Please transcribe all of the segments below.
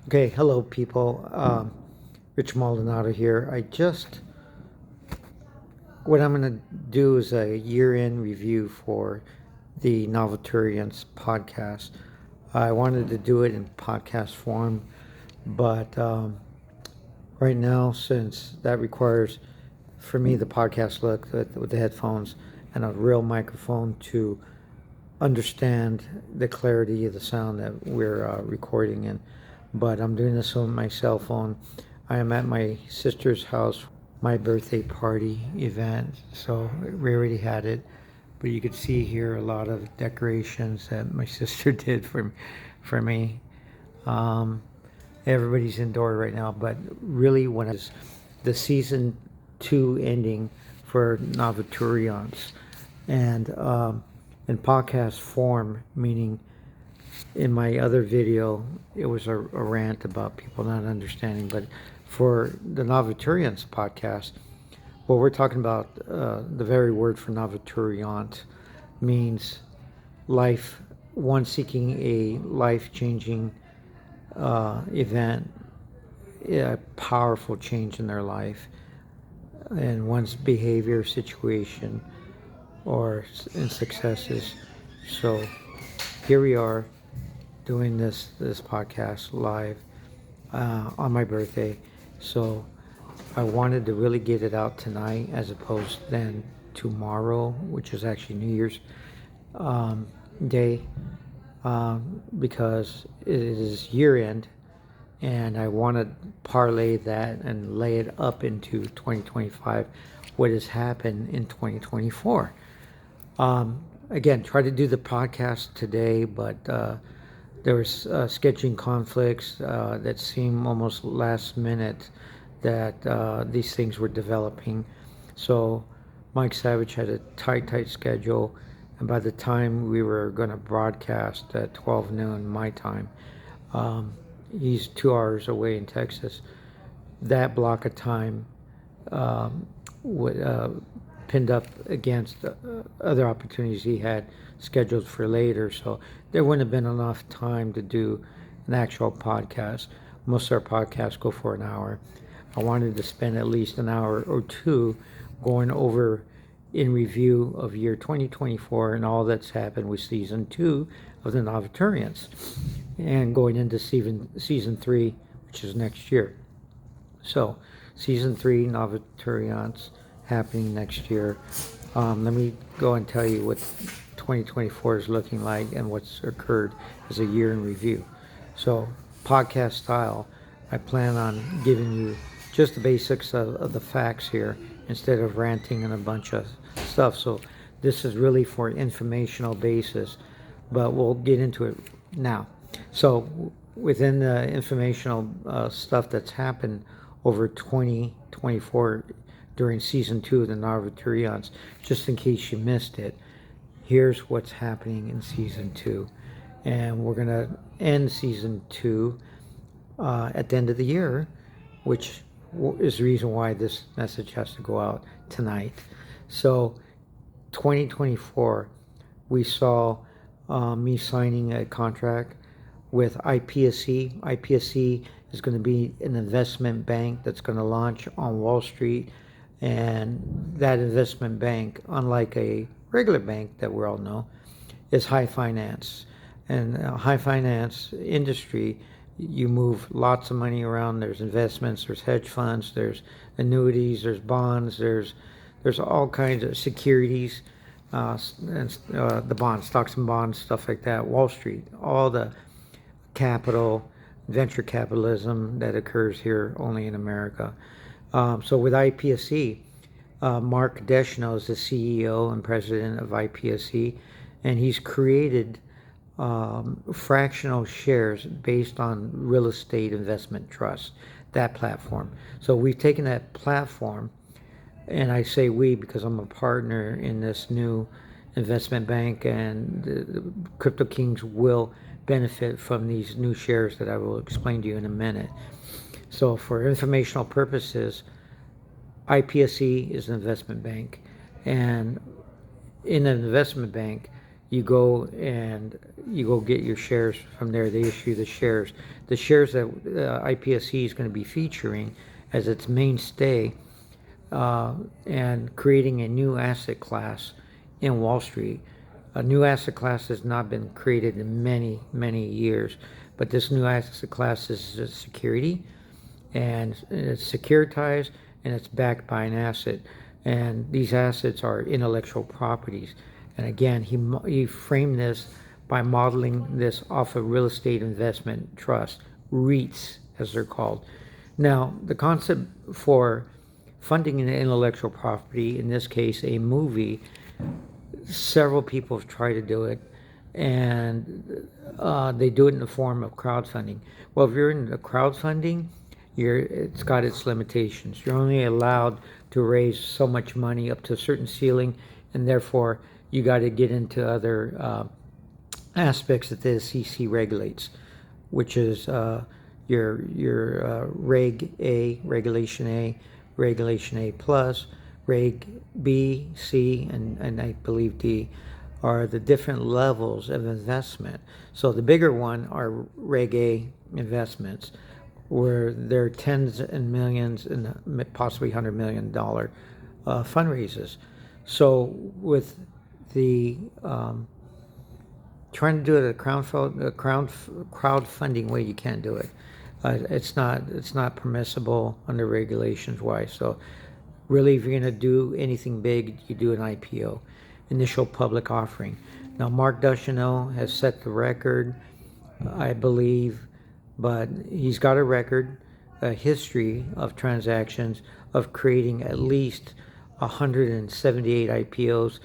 Okay, hello people. Rich Maldonado here. What I'm going to do is a year-end review for the Novaturients podcast. I wanted to do it in podcast form, but right now, since that requires for me the podcast look with the headphones and a real microphone to understand the clarity of the sound that we're recording in. But I'm doing this on my cell phone. I am at my sister's house, my birthday party event. So we already had it, but you could see here a lot of decorations that my sister did for me. Um, Everybody's indoor right now, but really when it's the season 2 ending for Novaturients, and in podcast form, meaning in my other video, it was a rant about people not understanding. But for the Novaturients podcast, what we're talking about, the very word for Novaturient means life, one seeking a life-changing event, a powerful change in their life, and one's behavior, situation, or in successes. So here we are doing this podcast live on my birthday. So I wanted to really get it out tonight as opposed then tomorrow, which is actually New Year's day, because it is year end and I want to parlay that and lay it up into 2025, what has happened in 2024. Again, try to do the podcast today, but there was scheduling conflicts that seemed almost last minute that these things were developing. So Mike Savage had a tight schedule, and by the time we were going to broadcast at 12 noon my time, he's 2 hours away in Texas. That block of time pinned up against other opportunities he had scheduled for later, so there wouldn't have been enough time to do an actual podcast. Most of our podcasts go for an hour. I wanted to spend at least an hour or two going over in review of year 2024 and all that's happened with season 2 of the Novaturients and going into season 3, which is next year. So season 3 Novaturients happening next year. Let me go and tell you what 2024 is looking like and what's occurred as a year in review. So podcast style, I plan on giving you just the basics of the facts here instead of ranting and a bunch of stuff. So this is really for informational basis, but we'll get into it now. So within the informational stuff that's happened over 2024 during season 2 of the Novaturients, just in case you missed it, here's what's happening in season 2. And we're going to end season 2 at the end of the year, which is the reason why this message has to go out tonight. So 2024, we saw me signing a contract with IPSE. IPSE is going to be an investment bank that's going to launch on Wall Street. And that investment bank, unlike a regular bank that we all know, is high finance. And high finance industry, you move lots of money around. There's investments, there's hedge funds, there's annuities, there's bonds, there's all kinds of securities, the bonds, stocks and bonds, stuff like that. Wall Street, all the capital, venture capitalism that occurs here only in America. So with IPSE, Mark Deschno is the CEO and president of IPSE, and he's created fractional shares based on real estate investment trust, that platform. So we've taken that platform, and I say we because I'm a partner in this new investment bank, and the CryptoKings will benefit from these new shares that I will explain to you in a minute. So for informational purposes, IPSE is an investment bank, and in an investment bank, you go get your shares from there. They issue the shares. The shares that IPSE is going to be featuring as its mainstay, and creating a new asset class in Wall Street. A new asset class has not been created in many, many years, but this new asset class is a security, and it's securitized, and it's backed by an asset. And these assets are intellectual properties. And again, he framed this by modeling this off of real estate investment trust, REITs as they're called. Now, the concept for funding an intellectual property, in this case a movie, several people have tried to do it, and they do it in the form of crowdfunding. Well, if you're in the crowdfunding, it's got its limitations. You're only allowed to raise so much money up to a certain ceiling, and therefore you got to get into other aspects that the SEC regulates, which is your Reg A, Regulation A, Regulation A plus, Reg B, C, and I believe D are the different levels of investment. So the bigger one are Reg A investments, where there are tens and millions and possibly $100 million fundraisers. So with the trying to do it a crowdfunding way, you can't do it. It's not permissible under regulations wise. So really, if you're going to do anything big, you do an IPO, initial public offering. Now, Mark Ducheneau has set the record, I believe, but he's got a record, a history of transactions of creating at least 178 IPOs,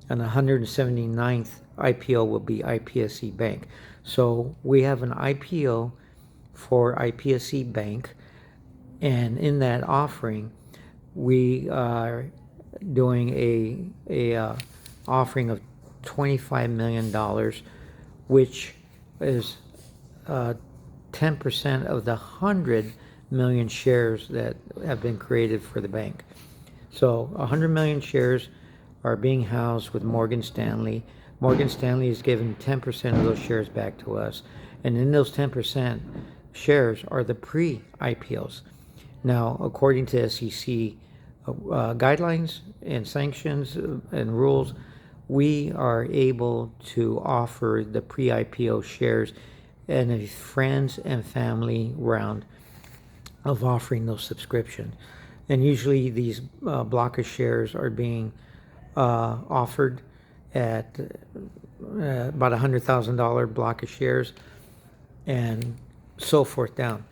and the 179th IPO will be IPSE Bank. So we have an IPO for IPSE Bank, and in that offering, we are doing a offering of $25 million, which is 10% of the 100 million shares that have been created for the bank. So 100 million shares are being housed with Morgan Stanley. Morgan Stanley is giving 10% of those shares back to us. And in those 10% shares are the pre-IPOs. Now, according to SEC guidelines and sanctions and rules, we are able to offer the pre-IPO shares in a friends and family round of offering those subscriptions. And usually these block of shares are being offered at about $100,000 block of shares and so forth down.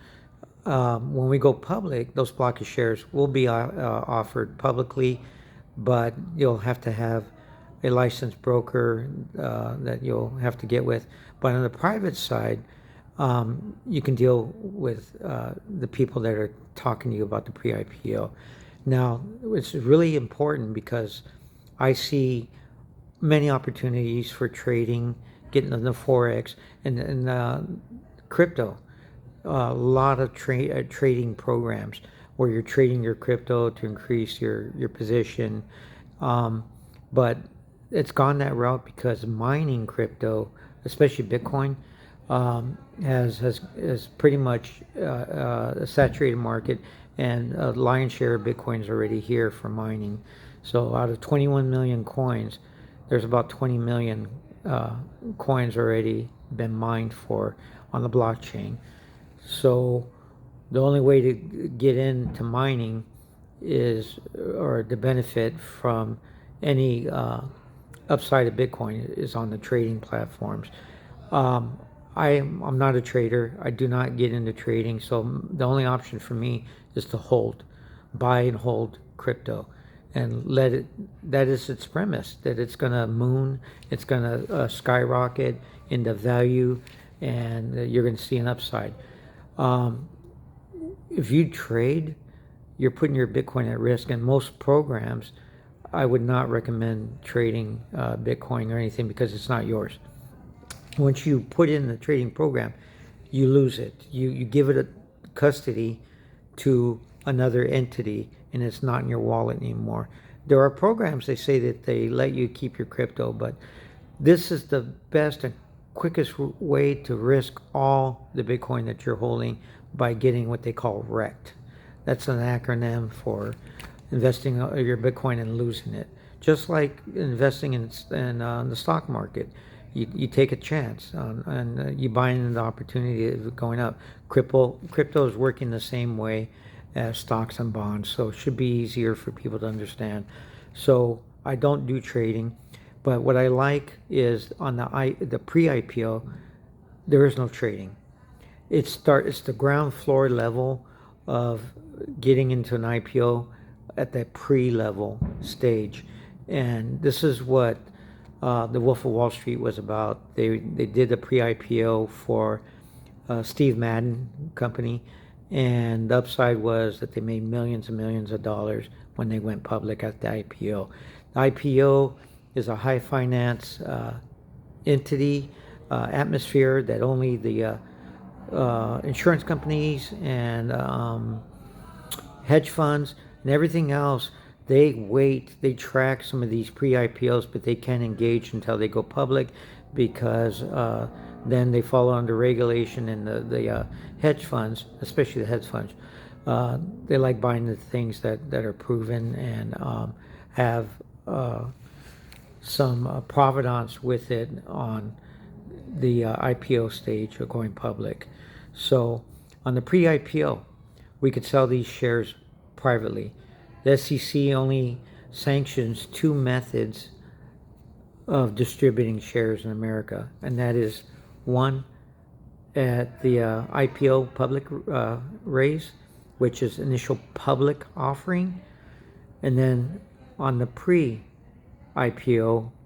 When we go public, those block of shares will be offered publicly, but you'll have to have a licensed broker that you'll have to get with. But on the private side, you can deal with the people that are talking to you about the pre-IPO. Now, it's really important because I see many opportunities for trading, getting into Forex and crypto. A lot of trading programs where you're trading your crypto to increase your position. But it's gone that route because mining crypto, especially Bitcoin, has pretty much a saturated market, and a lion's share of Bitcoin is already here for mining. So out of 21 million coins, there's about 20 million coins already been mined for on the blockchain. So the only way to get into mining is, or to benefit from any upside of Bitcoin, is on the trading platforms. I'm not a trader. I do not get into trading. So the only option for me is to buy and hold crypto, and let it. That is its premise. That it's going to moon. It's going to skyrocket into value, and you're going to see an upside. If you trade, you're putting your Bitcoin at risk, and most programs, I would not recommend trading Bitcoin or anything because it's not yours. Once you put in the trading program, you lose it. You give it a custody to another entity, and it's not in your wallet anymore. There are programs, they say that they let you keep your crypto, but This is the best and quickest way to risk all the Bitcoin that you're holding by getting what they call wrecked. That's an acronym for investing your Bitcoin and losing it. Just like investing in the stock market, you take a chance and you buy into the opportunity of going up. Crypto is working the same way as stocks and bonds, so it should be easier for people to understand. So I don't do trading, but what I like is on the pre-IPO, there is no trading. It's the ground floor level of getting into an IPO at that pre-level stage, and this is what the Wolf of Wall Street was about. They did a pre-IPO for Steve Madden company, and the upside was that they made millions and millions of dollars when they went public at the IPO. The IPO is a high finance entity atmosphere that only the insurance companies and hedge funds and everything else, they track some of these pre-IPOs, but they can't engage until they go public, because then they fall under regulation, and the hedge funds, especially the hedge funds, they like buying the things that are proven and have some provenance with it on the IPO stage or going public. So on the pre-IPO, we could sell these shares privately. The SEC only sanctions two methods of distributing shares in America, and that is one at the IPO public raise, which is initial public offering, and then on the pre-IPO,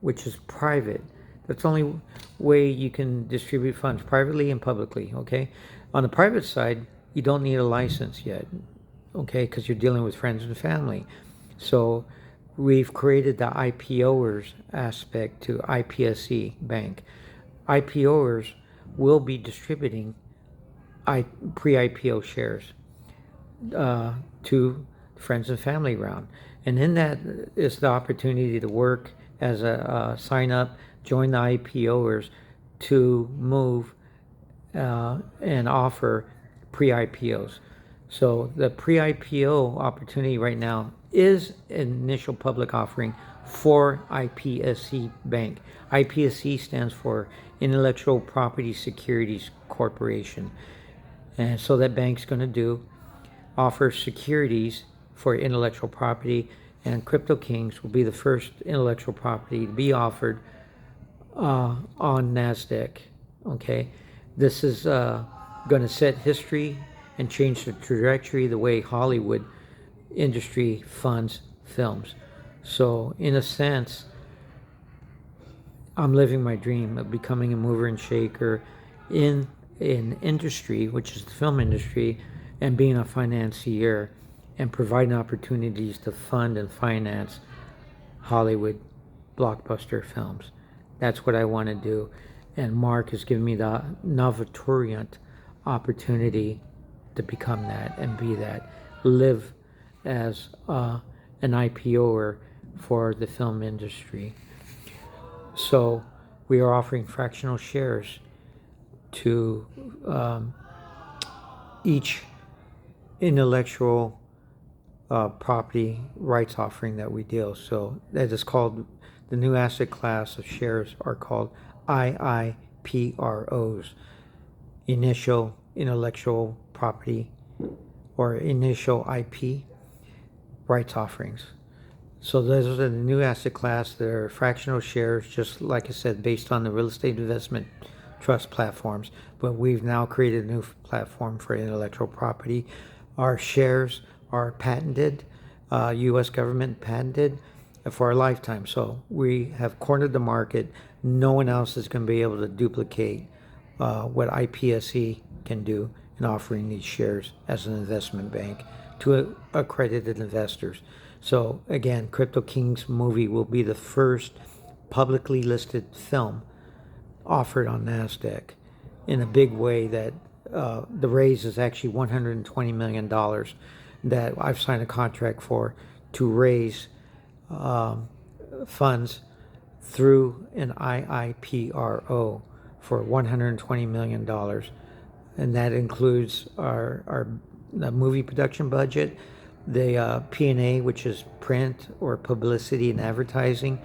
which is private. That's the only way you can distribute funds, privately and publicly, okay? On the private side, you don't need a license yet, okay, because you're dealing with friends and family. So we've created the IPOers aspect to IPSE Bank. IPOers will be distributing pre-IPO shares to friends and family round. And in that is the opportunity to work as a sign up, join the IPOers to move and offer pre-IPOs. So the pre-IPO opportunity right now is initial public offering for IPSE Bank. IPSE stands for Intellectual Property Securities Corporation. And so that bank's going to offer securities for intellectual property, and CryptoKings will be the first intellectual property to be offered on NASDAQ. Okay, this is going to set history and change the trajectory the way Hollywood industry funds films. So in a sense, I'm living my dream of becoming a mover and shaker in an industry, which is the film industry, and being a financier and providing opportunities to fund and finance Hollywood blockbuster films. That's what I want to do. And Mark has given me the Novaturient opportunity to become that and be that. Live as an IPOer for the film industry. So we are offering fractional shares to each intellectual property rights offering that we deal. So that is called, the new asset class of shares are called IIPROs, initial intellectual property or initial IP rights offerings. So those are the new asset class. They're fractional shares, just like I said, based on the real estate investment trust platforms. But we've now created a new platform for intellectual property. Our shares are patented, U.S. government patented for a lifetime. So we have cornered the market. No one else is going to be able to duplicate what IPSE can do in offering these shares as an investment bank to accredited investors. So again, CryptoKings movie will be the first publicly listed film offered on NASDAQ in a big way. That the raise is actually $120 million that I've signed a contract for to raise funds through an IIPRO for $120 million. And that includes our the movie production budget, the P&A, which is print or publicity and advertising,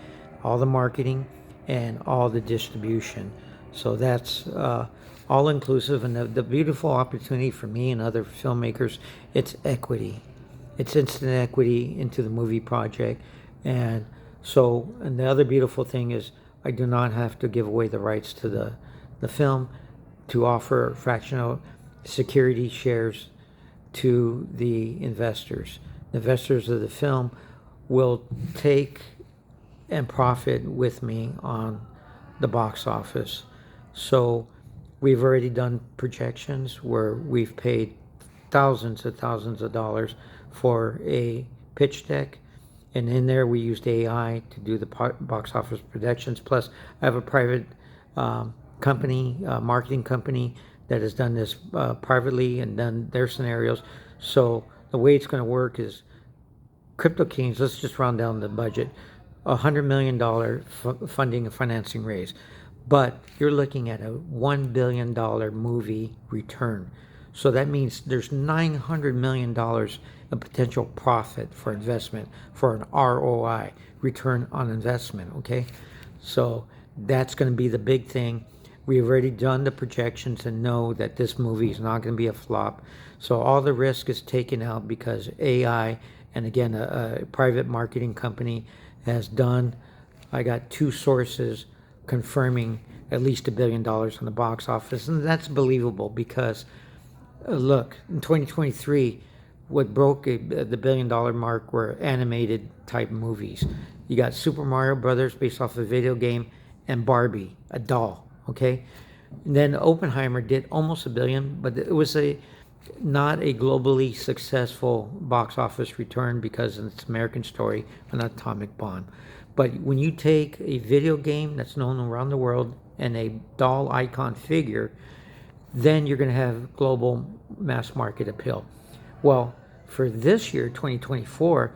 all the marketing, and all the distribution. So that's all inclusive. And the beautiful opportunity for me and other filmmakers, it's equity. It's instant equity into the movie project. And so, and the other beautiful thing is I do not have to give away the rights to the film to offer fractional security shares to the investors. The investors of the film will take and profit with me on the box office. So we've already done projections where we've paid thousands of dollars for a pitch deck, and in there we used AI to do the box office projections. Plus I have a private company, marketing company, that has done this privately and done their scenarios. So the way it's going to work is CryptoKings, let's just round down the budget, $100 million funding and financing raise. But you're looking at a $1 billion movie return. So that means there's $900 million of potential profit for investment, for an ROI, return on investment, okay? So that's going to be the big thing. We've already done the projections and know that this movie is not going to be a flop. So all the risk is taken out because AI, and again, a private marketing company has done, I got 2 sources confirming at least $1 billion on the box office. And that's believable because, look, in 2023, what broke the $1 billion mark were animated type movies. You got Super Mario Brothers based off a video game, and Barbie, a doll. Okay, and then Oppenheimer did almost $1 billion, but it was not a globally successful box office return because it's an American story, an atomic bomb. But when you take a video game that's known around the world and a doll icon figure, then you're going to have global mass market appeal. Well, for this year, 2024,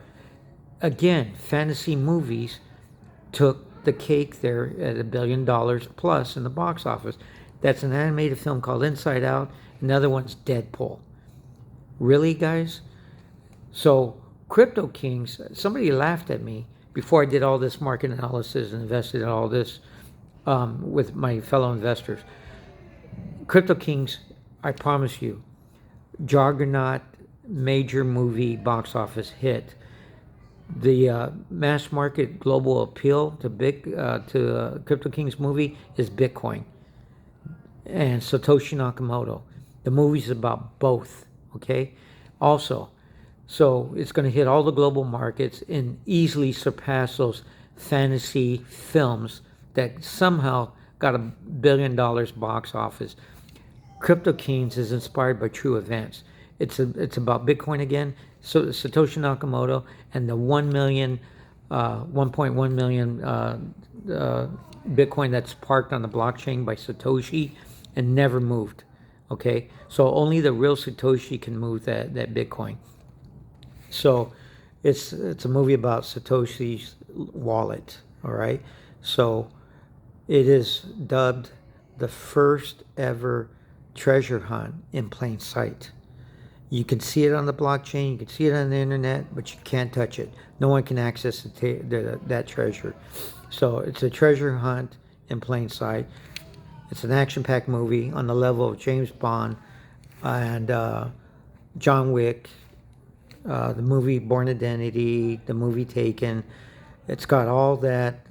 again, fantasy movies took the cake there at $1 billion plus in the box office. That's an animated film called Inside Out. Another one's Deadpool. Really, guys? So CryptoKings, somebody laughed at me before I did all this market analysis and invested in all this with my fellow investors. CryptoKings, I promise you, juggernaut, major movie box office hit. The mass market global appeal to CryptoKings movie is Bitcoin and Satoshi Nakamoto. The movie's about both, okay? Also, so it's going to hit all the global markets and easily surpass those fantasy films that somehow got $1 billion box office. CryptoKings is inspired by true events. It's about Bitcoin again. So Satoshi Nakamoto and the 1.1 million Bitcoin that's parked on the blockchain by Satoshi and never moved. Okay, so only the real Satoshi can move that Bitcoin. So it's a movie about Satoshi's wallet. All right, so it is dubbed the first ever treasure hunt in plain sight. You can see it on the blockchain, you can see it on the internet, but you can't touch it. No one can access that treasure. So it's a treasure hunt in plain sight. It's an action-packed movie on the level of James Bond and John Wick, the movie Born Identity, the movie Taken. It's got all that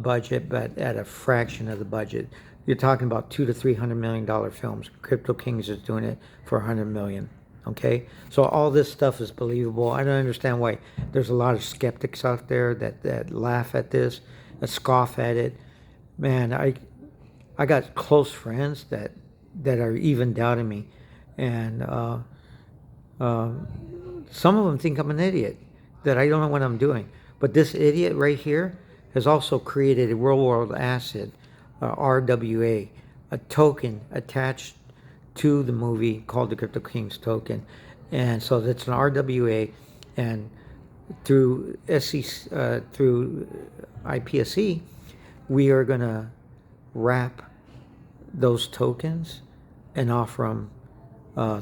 budget, but at a fraction of the budget. You're talking about $200 to $300 million films. CryptoKings is doing it for $100 million. Okay, so all this stuff is believable. I don't understand why there's a lot of skeptics out there that laugh at this, that scoff at it. Man, I got close friends that are even doubting me, and some of them think I'm an idiot, that I don't know what I'm doing. But this idiot right here has also created a real-world asset, RWA, a token attached to the movie called the CryptoKings token. And so that's an RWA, and through through IPSE, we are going to wrap those tokens and offer them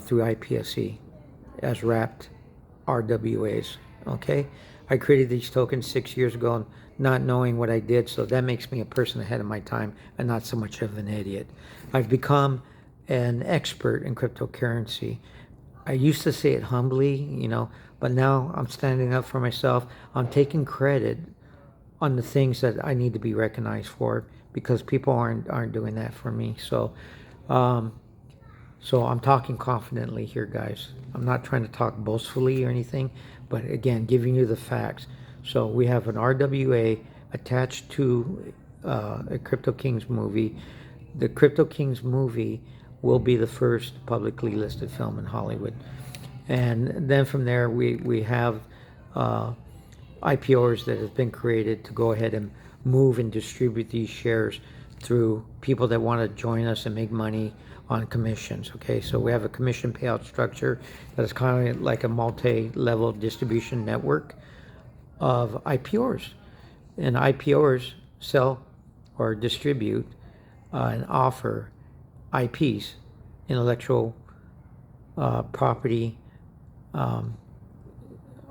through IPSE as wrapped RWAs. Okay, I created these tokens 6 years ago, not knowing what I did, so that makes me a person ahead of my time and not so much of an idiot. I've become an expert in cryptocurrency. I used to say it humbly, but now I'm standing up for myself. I'm taking credit on the things that I need to be recognized for, because people aren't doing that for me. So I'm talking confidently here, guys. I'm not trying to talk boastfully or anything, but again, giving you the facts. So we have an RWA attached to a CryptoKings movie. The CryptoKings movie will be the first publicly listed film in Hollywood. And then from there, we have IPOs that have been created to go ahead and move and distribute these shares through people that want to join us and make money on commissions. Okay, so we have a commission payout structure that is kind of like a multi-level distribution network of IPOs. And IPOs sell or distribute and offer IPs, intellectual property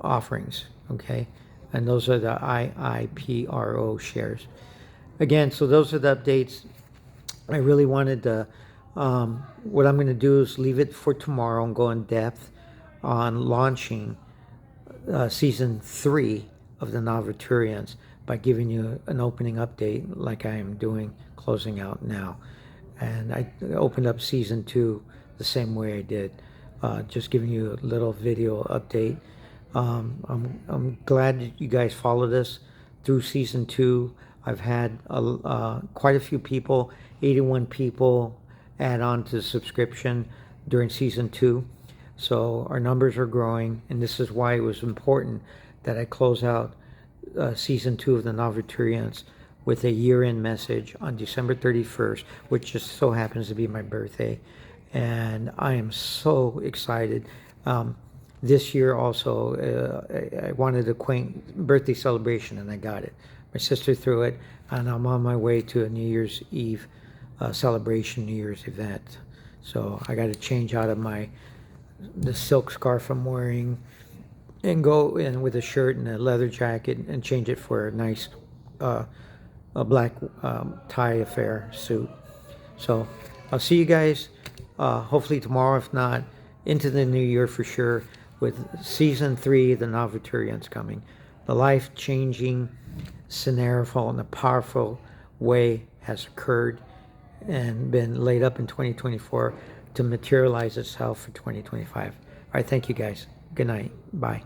offerings. Okay, and those are the IIPRO shares. Again, so those are the updates. I really wanted to, what I'm going to do is leave it for tomorrow and go in depth on launching season 3 of the Novaturients by giving you an opening update like I am doing, closing out now. And I opened up season 2 the same way I did, just giving you a little video update. I'm glad that you guys followed us through season 2. I've had quite a few people, 81 people, add on to the subscription during season 2. So our numbers are growing, and this is why it was important that I close out season 2 of the Novaturients with a year-end message on December 31st, which just so happens to be my birthday. And I am so excited. This year also, I wanted a quaint birthday celebration, and I got it. My sister threw it, and I'm on my way to a New Year's Eve celebration, New Year's event. So I got to change out of the silk scarf I'm wearing and go in with a shirt and a leather jacket and change it for a nice a black tie affair suit. So I'll see you guys hopefully tomorrow, if not into the new year for sure, with season 3 of the Novaturients coming. The life-changing scenario in a powerful way has occurred and been laid up in 2024 to materialize itself for 2025. All right, thank you guys. Good night. Bye.